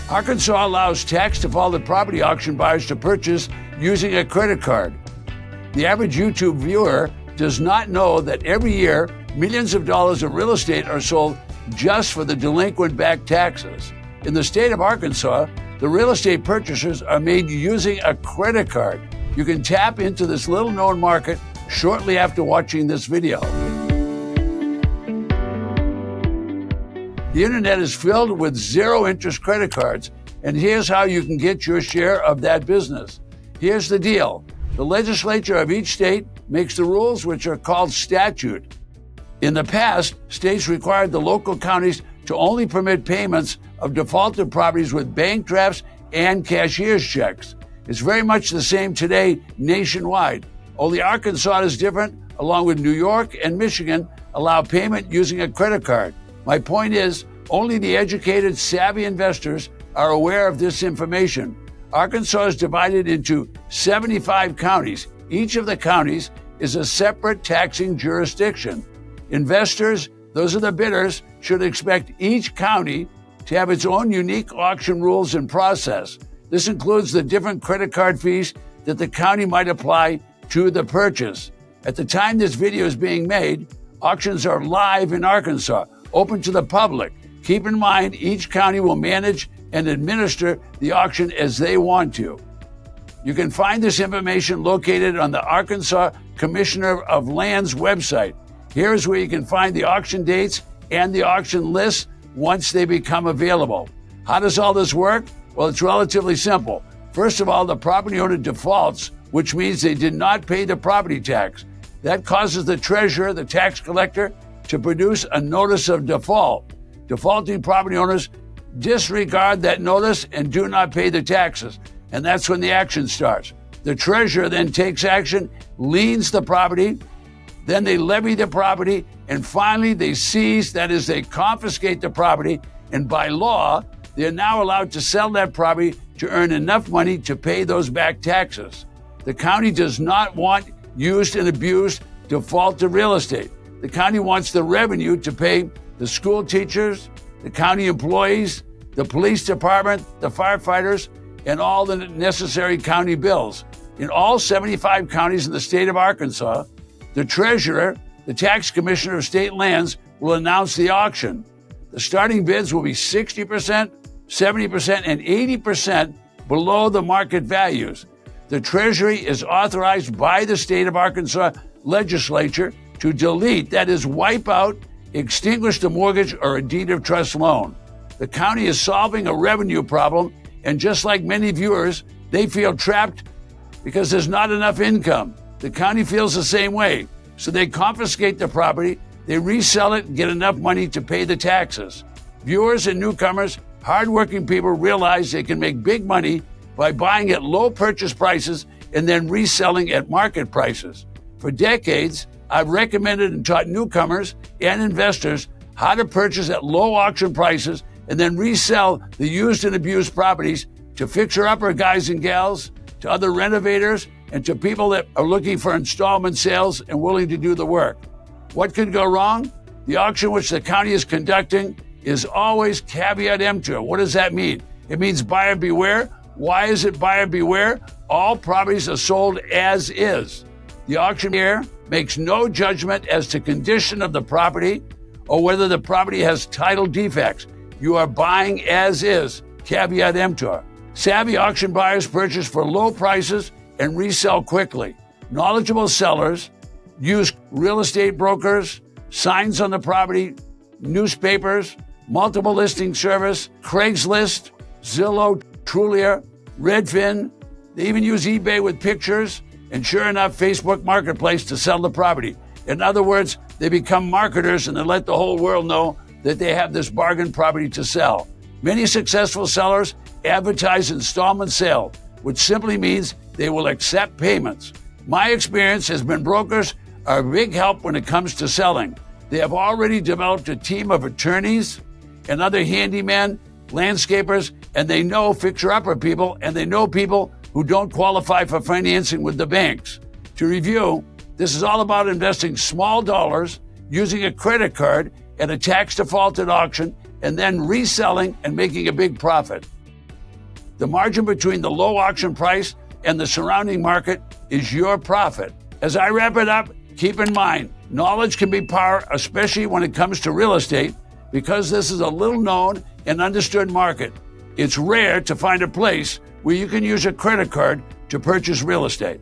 Arkansas allows tax-defaulted property auction buyers to purchase using a credit card. The average YouTube viewer does not know that every year, millions of dollars of real estate are sold just for the delinquent back taxes. In the state of Arkansas, the real estate purchases are made using a credit card. You can tap into this little-known market shortly after watching this video. The internet is filled with zero-interest credit cards, and here's how you can get your share of that business. Here's the deal. The legislature of each state makes the rules, which are called statute. In the past, states required the local counties to only permit payments of defaulted properties with bank drafts and cashier's checks. It's very much the same today nationwide. Only Arkansas is different, along with New York and Michigan allow payment using a credit card. My point is, only the educated, savvy investors are aware of this information. Arkansas is divided into 75 counties. Each of the counties is a separate taxing jurisdiction. Investors, those are the bidders, should expect each county to have its own unique auction rules and process. This includes the different credit card fees that the county might apply to the purchase. At the time this video is being made, auctions are live in Arkansas, open to the public. Keep in mind, each county will manage and administer the auction as they want to. You can find this information located on the Arkansas Commissioner of Land's website. Here's where you can find the auction dates and the auction lists once they become available. How does all this work? Well, it's relatively simple. First of all, the property owner defaults, which means they did not pay the property tax. That causes the treasurer, the tax collector, to produce a notice of default. Defaulting property owners disregard that notice and do not pay the taxes. And that's when the action starts. The treasurer then takes action, liens the property, then they levy the property, and finally they seize, that is, they confiscate the property, and by law, they're now allowed to sell that property to earn enough money to pay those back taxes. The county does not want used and abused defaulted real estate. The county wants the revenue to pay the school teachers, the county employees, the police department, the firefighters, and all the necessary county bills. In all 75 counties in the state of Arkansas, the treasurer, the tax commissioner of state lands, will announce the auction. The starting bids will be 60%, 70%, and 80% below the market values. The Treasury is authorized by the state of Arkansas legislature to delete, that is, wipe out, extinguish the mortgage or a deed of trust loan. The county is solving a revenue problem, and just like many viewers, they feel trapped because there's not enough income. The county feels the same way, so they confiscate the property, they resell it and get enough money to pay the taxes. Viewers and newcomers, hardworking people realize they can make big money by buying at low purchase prices and then reselling at market prices. For decades, I've recommended and taught newcomers and investors how to purchase at low auction prices and then resell the used and abused properties to fixer-upper guys and gals, to other renovators, and to people that are looking for installment sales and willing to do the work. What could go wrong? The auction which the county is conducting is always caveat emptor. What does that mean? It means buyer beware. Why is it buyer beware? All properties are sold as is. The auctioneer makes no judgment as to condition of the property or whether the property has title defects. You are buying as is, caveat emptor. Savvy auction buyers purchase for low prices and resell quickly. Knowledgeable sellers use real estate brokers, signs on the property, newspapers, multiple listing service, Craigslist, Zillow, Trulia, Redfin. They even use eBay with pictures, and sure enough, Facebook Marketplace to sell the property. In other words, they become marketers and they let the whole world know that they have this bargain property to sell. Many successful sellers advertise installment sale, which simply means they will accept payments. My experience has been brokers are a big help when it comes to selling. They have already developed a team of attorneys and other handymen, landscapers, and they know fixer-upper people, and they know people who don't qualify for financing with the banks. To review, this is all about investing small dollars using a credit card at a tax-defaulted auction and then reselling and making a big profit. The margin between the low auction price and the surrounding market is your profit. As I wrap it up, keep in mind, knowledge can be power, especially when it comes to real estate, because this is a little known and understood market. It's rare to find a place where you can use a credit card to purchase real estate.